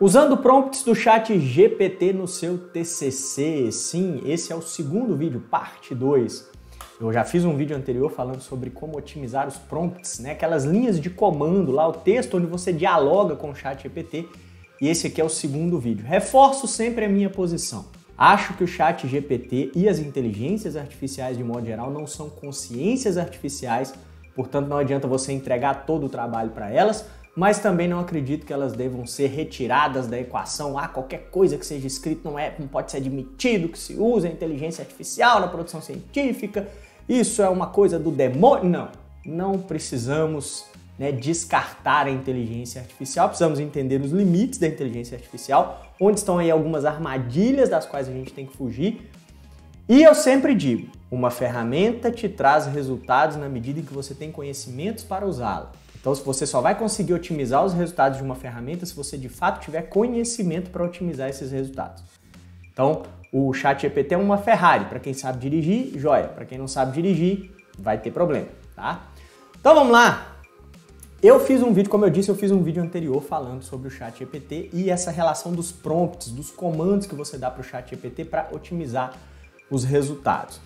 Usando prompts do chat GPT no seu TCC, sim, esse é o segundo vídeo, parte 2. Eu já fiz um vídeo anterior falando sobre como otimizar os prompts, né? Aquelas linhas de comando lá, o texto onde você dialoga com o chat GPT, e esse aqui é o segundo vídeo. Reforço sempre a minha posição. Acho que o chat GPT e as inteligências artificiais de modo geral não são consciências artificiais, portanto não adianta você entregar todo o trabalho para elas, mas também não acredito que elas devam ser retiradas da equação. Qualquer coisa que seja escrito não pode ser admitido que se use a inteligência artificial na produção científica, isso é uma coisa do demônio. Não precisamos, descartar a inteligência artificial, precisamos entender os limites da inteligência artificial, onde estão aí algumas armadilhas das quais a gente tem que fugir. E eu sempre digo, uma ferramenta te traz resultados na medida em que você tem conhecimentos para usá-la. Então, você só vai conseguir otimizar os resultados de uma ferramenta se você de fato tiver conhecimento para otimizar esses resultados. Então, o ChatGPT é uma Ferrari. Para quem sabe dirigir, joia. Para quem não sabe dirigir, vai ter problema, tá? Então, vamos lá. Eu fiz um vídeo, como eu disse, um vídeo anterior falando sobre o ChatGPT e essa relação dos prompts, dos comandos que você dá para o ChatGPT para otimizar os resultados.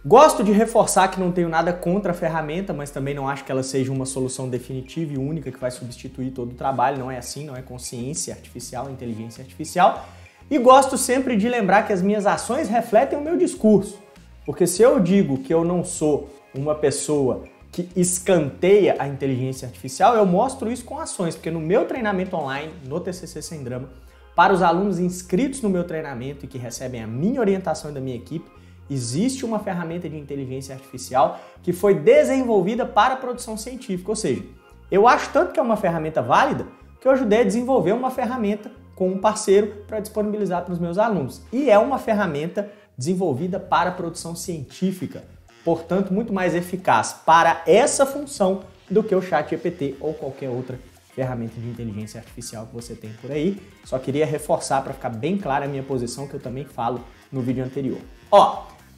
Gosto de reforçar que não tenho nada contra a ferramenta, mas também não acho que ela seja uma solução definitiva e única que vai substituir todo o trabalho. Não é assim, não é consciência artificial, inteligência artificial. E gosto sempre de lembrar que as minhas ações refletem o meu discurso. Porque se eu digo que eu não sou uma pessoa que escanteia a inteligência artificial, eu mostro isso com ações. Porque no meu treinamento online, no TCC Sem Drama, para os alunos inscritos no meu treinamento e que recebem a minha orientação e da minha equipe, existe uma ferramenta de inteligência artificial que foi desenvolvida para a produção científica. Ou seja, eu acho tanto que é uma ferramenta válida que eu ajudei a desenvolver uma ferramenta com um parceiro para disponibilizar para os meus alunos. E é uma ferramenta desenvolvida para a produção científica, portanto, muito mais eficaz para essa função do que o ChatGPT ou qualquer outra ferramenta de inteligência artificial que você tem por aí. Só queria reforçar para ficar bem clara a minha posição, que eu também falo no vídeo anterior.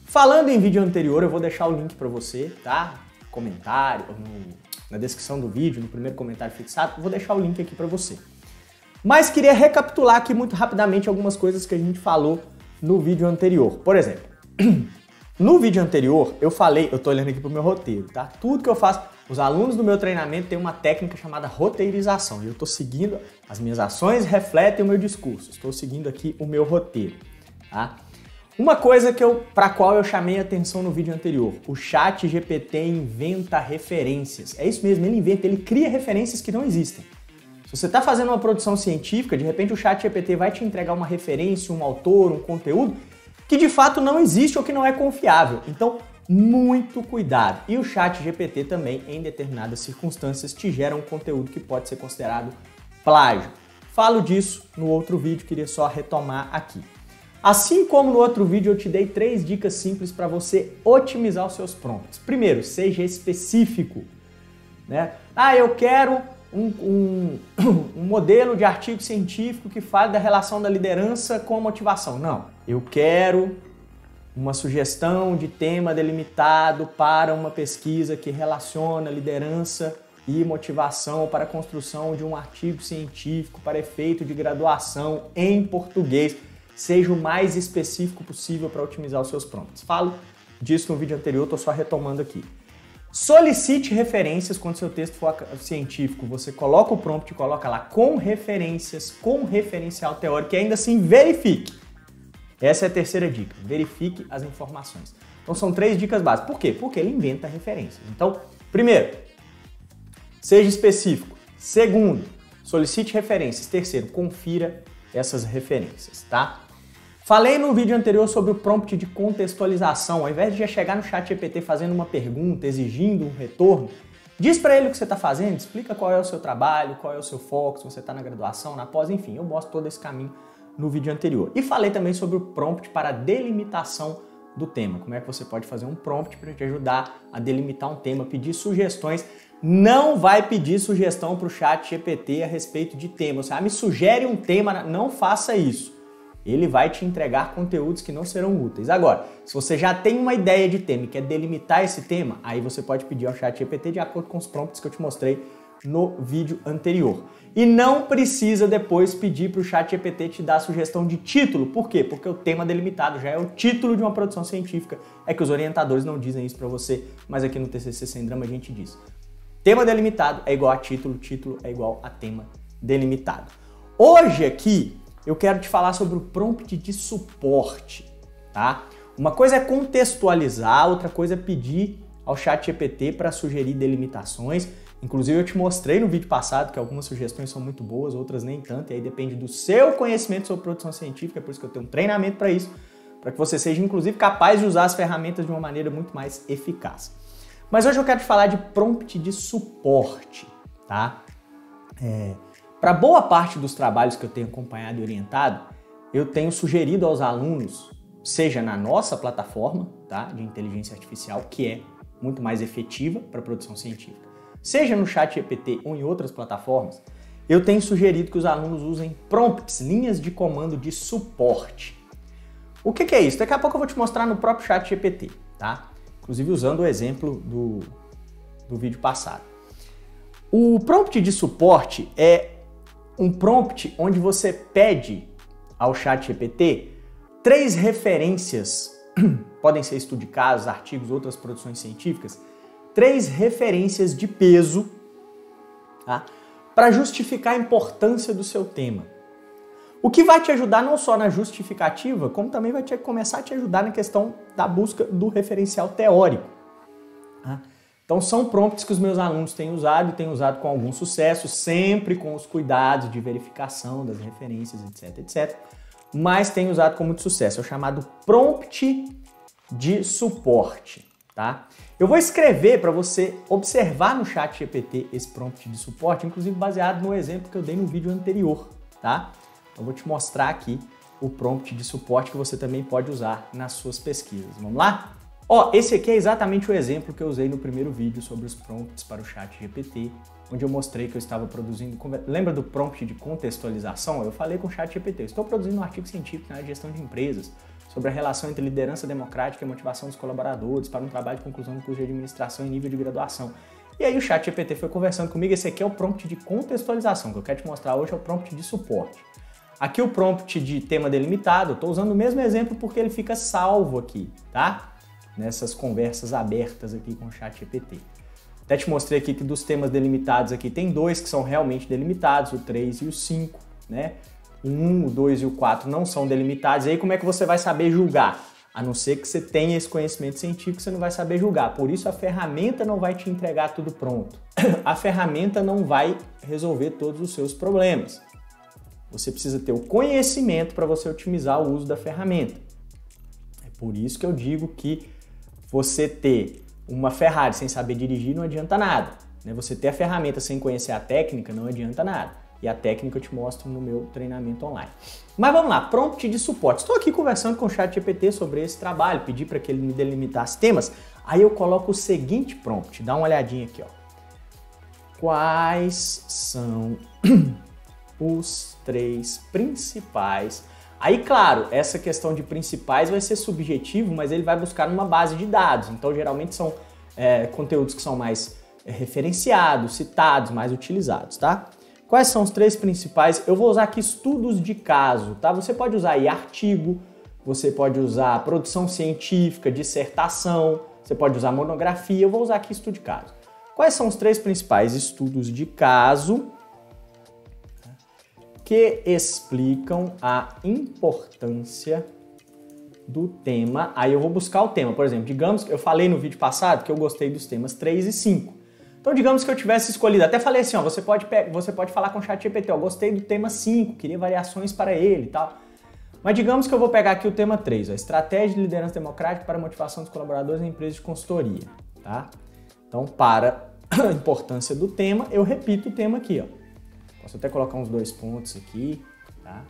Falando em vídeo anterior, eu vou deixar o link para você, tá? Comentário, na descrição do vídeo, no primeiro comentário fixado, vou deixar o link aqui para você. Mas queria recapitular aqui muito rapidamente algumas coisas que a gente falou no vídeo anterior. Por exemplo, no vídeo anterior eu tô olhando aqui pro meu roteiro, tá? Tudo que eu faço, os alunos do meu treinamento têm uma técnica chamada roteirização e eu tô seguindo, as minhas ações refletem o meu discurso, estou seguindo aqui o meu roteiro, tá? Uma coisa para a qual eu chamei a atenção no vídeo anterior, o ChatGPT inventa referências. É isso mesmo, ele inventa, ele cria referências que não existem. Se você está fazendo uma produção científica, de repente o ChatGPT vai te entregar uma referência, um autor, um conteúdo que de fato não existe ou que não é confiável. Então, muito cuidado. E o ChatGPT também, em determinadas circunstâncias, te gera um conteúdo que pode ser considerado plágio. Falo disso no outro vídeo, queria só retomar aqui. Assim como no outro vídeo eu te dei 3 dicas simples para você otimizar os seus prompts. Primeiro, seja específico, né? Eu quero um modelo de artigo científico que fale da relação da liderança com a motivação. Não, eu quero uma sugestão de tema delimitado para uma pesquisa que relaciona liderança e motivação para a construção de um artigo científico para efeito de graduação em português. Seja o mais específico possível para otimizar os seus prompts. Falo disso no vídeo anterior, estou só retomando aqui. Solicite referências quando seu texto for científico. Você coloca o prompt e coloca lá com referências, com referencial teórico e ainda assim verifique. Essa é a terceira dica. Verifique as informações. Então são 3 dicas básicas. Por quê? Porque ele inventa referências. Então, primeiro, seja específico. Segundo, solicite referências. Terceiro, confira essas referências, tá? Falei no vídeo anterior sobre o prompt de contextualização. Ao invés de já chegar no ChatGPT fazendo uma pergunta, exigindo um retorno, diz para ele o que você está fazendo, explica qual é o seu trabalho, qual é o seu foco, se você está na graduação, na pós, enfim, eu mostro todo esse caminho no vídeo anterior. E falei também sobre o prompt para delimitação do tema. Como é que você pode fazer um prompt para te ajudar a delimitar um tema, pedir sugestões. Não vai pedir sugestão para o ChatGPT a respeito de temas. Me sugere um tema, não faça isso. Ele vai te entregar conteúdos que não serão úteis. Agora, se você já tem uma ideia de tema e quer delimitar esse tema, aí você pode pedir ao ChatGPT de acordo com os prompts que eu te mostrei no vídeo anterior. E não precisa depois pedir para o ChatGPT te dar sugestão de título. Por quê? Porque o tema delimitado já é o título de uma produção científica. É que os orientadores não dizem isso para você, mas aqui no TCC Sem Drama a gente diz. Tema delimitado é igual a título, título é igual a tema delimitado. Hoje aqui eu quero te falar sobre o prompt de suporte, tá? Uma coisa é contextualizar, outra coisa é pedir ao ChatGPT para sugerir delimitações. Inclusive eu te mostrei no vídeo passado que algumas sugestões são muito boas, outras nem tanto, e aí depende do seu conhecimento sobre produção científica, é por isso que eu tenho um treinamento para isso, para que você seja inclusive capaz de usar as ferramentas de uma maneira muito mais eficaz. Mas hoje eu quero te falar de prompt de suporte, tá? Para boa parte dos trabalhos que eu tenho acompanhado e orientado, eu tenho sugerido aos alunos, seja na nossa plataforma, tá, de inteligência artificial, que é muito mais efetiva para a produção científica, seja no ChatGPT ou em outras plataformas, eu tenho sugerido que os alunos usem prompts, linhas de comando de suporte. O que é isso? Daqui a pouco eu vou te mostrar no próprio ChatGPT, tá? Inclusive usando o exemplo do vídeo passado. O prompt de suporte é um prompt onde você pede ao ChatGPT 3 referências, podem ser estudo de casos, artigos, outras produções científicas, 3 referências de peso, tá? Para justificar a importância do seu tema. O que vai te ajudar não só na justificativa, como também vai começar a te ajudar na questão da busca do referencial teórico. Tá? Então são prompts que os meus alunos têm usado com algum sucesso, sempre com os cuidados de verificação das referências, etc, etc. Mas têm usado com muito sucesso. É o chamado prompt de suporte. Tá? Eu vou escrever para você observar no ChatGPT esse prompt de suporte, inclusive baseado no exemplo que eu dei no vídeo anterior, tá? Eu vou te mostrar aqui o prompt de suporte que você também pode usar nas suas pesquisas. Vamos lá? Ó, esse aqui é exatamente o exemplo que eu usei no primeiro vídeo sobre os prompts para o ChatGPT, onde eu mostrei que eu estava produzindo... Lembra do prompt de contextualização? Eu falei com o ChatGPT, eu estou produzindo um artigo científico na área de gestão de empresas, sobre a relação entre liderança democrática e motivação dos colaboradores para um trabalho de conclusão do curso de administração em nível de graduação. E aí o ChatGPT foi conversando comigo, esse aqui é o prompt de contextualização, que eu quero te mostrar hoje é o prompt de suporte. Aqui o prompt de tema delimitado, eu estou usando o mesmo exemplo porque ele fica salvo aqui, tá? Nessas conversas abertas aqui com o ChatGPT. Até te mostrei aqui que dos temas delimitados aqui tem 2 que são realmente delimitados, o 3 e o 5, né? O 1, o 2 e o 4 não são delimitados. E aí como é que você vai saber julgar? A não ser que você tenha esse conhecimento científico, você não vai saber julgar. Por isso a ferramenta não vai te entregar tudo pronto. A ferramenta não vai resolver todos os seus problemas. Você precisa ter o conhecimento para você otimizar o uso da ferramenta. É por isso que eu digo que você ter uma Ferrari sem saber dirigir não adianta nada. Né? Você ter a ferramenta sem conhecer a técnica não adianta nada. E a técnica eu te mostro no meu treinamento online. Mas vamos lá, prompt de suporte. Estou aqui conversando com o ChatGPT sobre esse trabalho, pedi para que ele me delimitasse temas. Aí eu coloco o seguinte prompt, dá uma olhadinha aqui, ó. Quais são os 3 principais? Aí, claro, essa questão de principais vai ser subjetivo, mas ele vai buscar numa base de dados. Então, geralmente são conteúdos que são mais referenciados, citados, mais utilizados, tá? Quais são os 3 principais? Eu vou usar aqui estudos de caso, tá? Você pode usar aí artigo, você pode usar produção científica, dissertação, você pode usar monografia, eu vou usar aqui estudo de caso. Quais são os 3 principais estudos de caso que explicam a importância do tema? Aí eu vou buscar o tema, por exemplo, digamos que eu falei no vídeo passado que eu gostei dos temas 3 e 5. Então, digamos que eu tivesse escolhido, até falei assim, ó, você pode falar com o ChatGPT, ó, gostei do tema 5, queria variações para ele e tal. Mas digamos que eu vou pegar aqui o tema 3, ó, estratégia de liderança democrática para a motivação dos colaboradores em empresas de consultoria, tá? Então, para a importância do tema, eu repito o tema aqui, ó. Posso até colocar uns 2 pontos aqui, tá?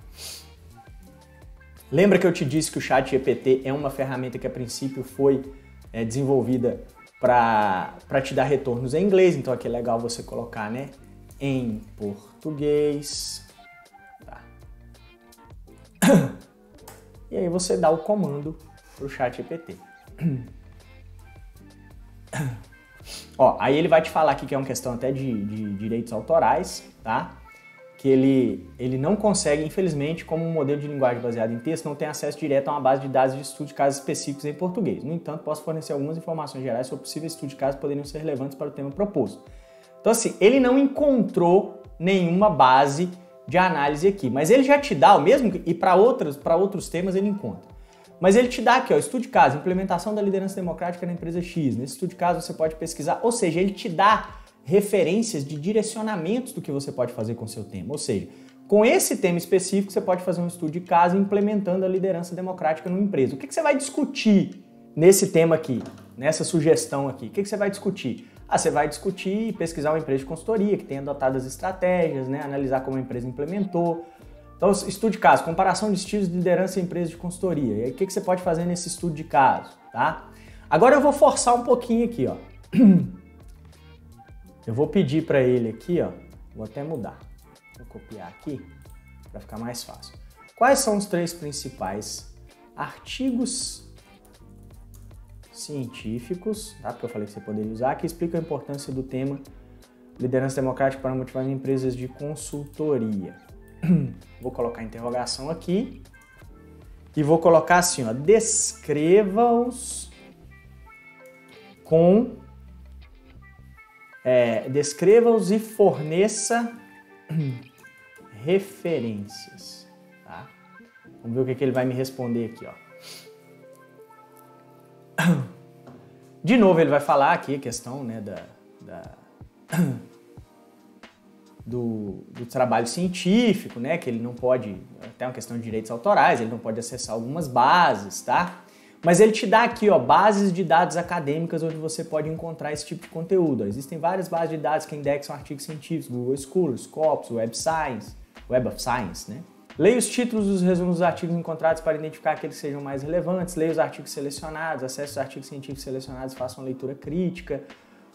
Lembra que eu te disse que o ChatGPT é uma ferramenta que a princípio foi desenvolvida para te dar retornos em inglês, então aqui é legal você colocar, né, em português, tá? E aí você dá o comando para o ChatGPT. Ó, aí ele vai te falar aqui que é uma questão até de direitos autorais, tá? Que ele não consegue, infelizmente, como um modelo de linguagem baseado em texto, não tem acesso direto a uma base de dados de estudo de casos específicos em português. No entanto, posso fornecer algumas informações gerais sobre possíveis estudos de casos que poderiam ser relevantes para o tema proposto. Então, assim, ele não encontrou nenhuma base de análise aqui, mas ele já te dá o mesmo, e para outros temas ele encontra. Mas ele te dá aqui, ó, estudo de caso, implementação da liderança democrática na empresa X. Nesse estudo de caso você pode pesquisar, ou seja, ele te dá referências de direcionamentos do que você pode fazer com o seu tema. Ou seja, com esse tema específico você pode fazer um estudo de caso implementando a liderança democrática numa empresa. O que você vai discutir nesse tema aqui, nessa sugestão aqui? O que você vai discutir? Você vai discutir e pesquisar uma empresa de consultoria que tenha adotado as estratégias, né? Analisar como a empresa implementou. Então, estudo de caso, comparação de estilos de liderança em empresas de consultoria. E aí, o que você pode fazer nesse estudo de caso, tá? Agora eu vou forçar um pouquinho aqui, ó. Eu vou pedir para ele aqui, ó, vou até mudar. Vou copiar aqui para ficar mais fácil. Quais são os 3 principais artigos científicos, tá? Porque eu falei que você poderia usar, que explicam a importância do tema liderança democrática para motivar empresas de consultoria. Vou colocar interrogação aqui e vou colocar assim, ó, descreva-os descreva-os e forneça referências, tá? Vamos ver o que ele vai me responder aqui, ó. De novo ele vai falar aqui a questão, né, do trabalho científico, né, que ele não pode, até uma questão de direitos autorais, ele não pode acessar algumas bases, tá? Mas ele te dá aqui, ó, bases de dados acadêmicas onde você pode encontrar esse tipo de conteúdo. Existem várias bases de dados que indexam artigos científicos, Google Scholar, Scopus, Web of Science, né? Leia os títulos dos resumos dos artigos encontrados para identificar aqueles que sejam mais relevantes, leia os artigos selecionados, acesse os artigos científicos selecionados, faça uma leitura crítica,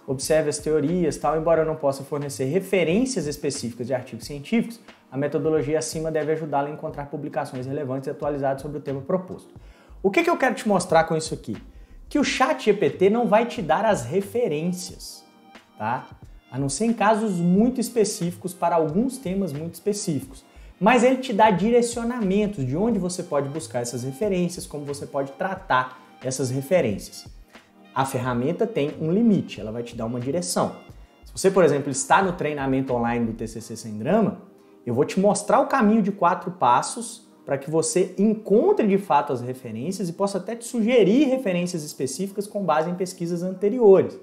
observe as teorias, tal. Embora eu não possa fornecer referências específicas de artigos científicos, a metodologia acima deve ajudá-lo a encontrar publicações relevantes e atualizadas sobre o tema proposto. O que eu quero te mostrar com isso aqui? Que o ChatGPT não vai te dar as referências, tá? A não ser em casos muito específicos para alguns temas muito específicos. Mas ele te dá direcionamentos de onde você pode buscar essas referências, como você pode tratar essas referências. A ferramenta tem um limite, ela vai te dar uma direção. Se você, por exemplo, está no treinamento online do TCC Sem Drama, eu vou te mostrar o caminho de 4 passos para que você encontre de fato as referências e possa até te sugerir referências específicas com base em pesquisas anteriores.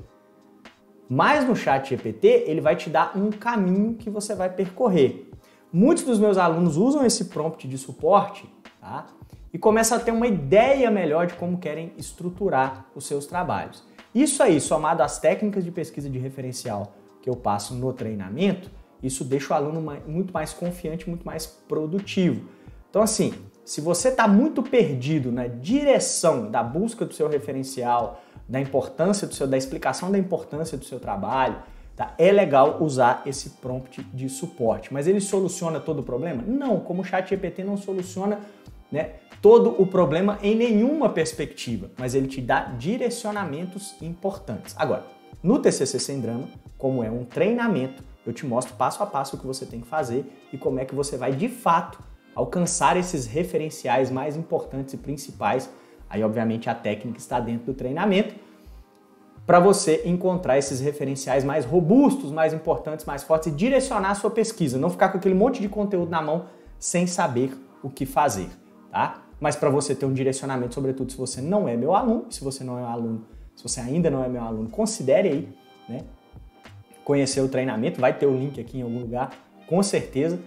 Mas no ChatGPT, ele vai te dar um caminho que você vai percorrer. Muitos dos meus alunos usam esse prompt de suporte, tá? E começam a ter uma ideia melhor de como querem estruturar os seus trabalhos. Isso aí, somado às técnicas de pesquisa de referencial que eu passo no treinamento, isso deixa o aluno muito mais confiante, muito mais produtivo. Então, assim, se você está muito perdido na direção da busca do seu referencial, da importância da explicação da importância do seu trabalho, tá? É legal usar esse prompt de suporte. Mas ele soluciona todo o problema? Não, como o ChatGPT não soluciona, né, todo o problema em nenhuma perspectiva, mas ele te dá direcionamentos importantes. Agora, no TCC Sem Drama, como é um treinamento, eu te mostro passo a passo o que você tem que fazer e como é que você vai, de fato, alcançar esses referenciais mais importantes e principais. Aí, obviamente, a técnica está dentro do treinamento, para você encontrar esses referenciais mais robustos, mais importantes, mais fortes e direcionar a sua pesquisa, não ficar com aquele monte de conteúdo na mão sem saber o que fazer, tá? Mas para você ter um direcionamento, sobretudo se você não é meu aluno, se você não é um aluno, se você ainda não é meu aluno, considere aí, né, conhecer o treinamento, vai ter o link aqui em algum lugar, com certeza.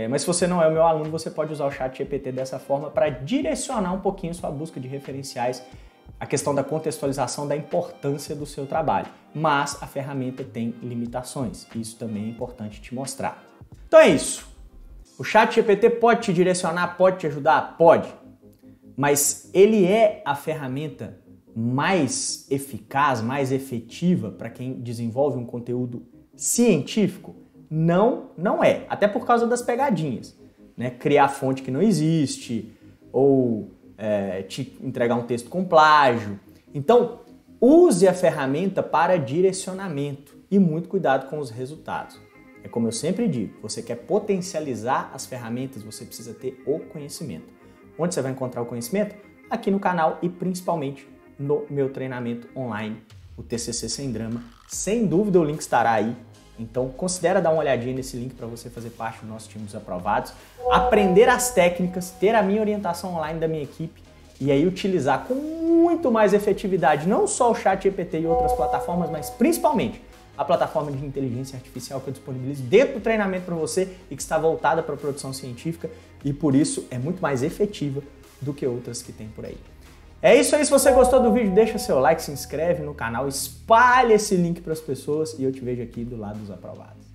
Mas se você não é o meu aluno, você pode usar o ChatGPT dessa forma para direcionar um pouquinho sua busca de referenciais, a questão da contextualização da importância do seu trabalho. Mas a ferramenta tem limitações, isso também é importante te mostrar. Então é isso. O ChatGPT pode te direcionar, pode te ajudar? Pode. Mas ele é a ferramenta mais eficaz, mais efetiva para quem desenvolve um conteúdo científico? Não, não é. Até por causa das pegadinhas, né? Criar fonte que não existe ou te entregar um texto com plágio. Então, use a ferramenta para direcionamento e muito cuidado com os resultados. É como eu sempre digo, você quer potencializar as ferramentas, você precisa ter o conhecimento. Onde você vai encontrar o conhecimento? Aqui no canal e principalmente no meu treinamento online, o TCC Sem Drama. Sem dúvida o link estará aí. Então considera dar uma olhadinha nesse link para você fazer parte do nosso time dos aprovados, aprender as técnicas, ter a minha orientação online da minha equipe e aí utilizar com muito mais efetividade não só o ChatGPT e outras plataformas, mas principalmente a plataforma de inteligência artificial que eu disponibilizo dentro do treinamento para você e que está voltada para a produção científica e por isso é muito mais efetiva do que outras que tem por aí. É isso aí, se você gostou do vídeo, deixa seu like, se inscreve no canal, espalhe esse link para as pessoas e eu te vejo aqui do lado dos aprovados.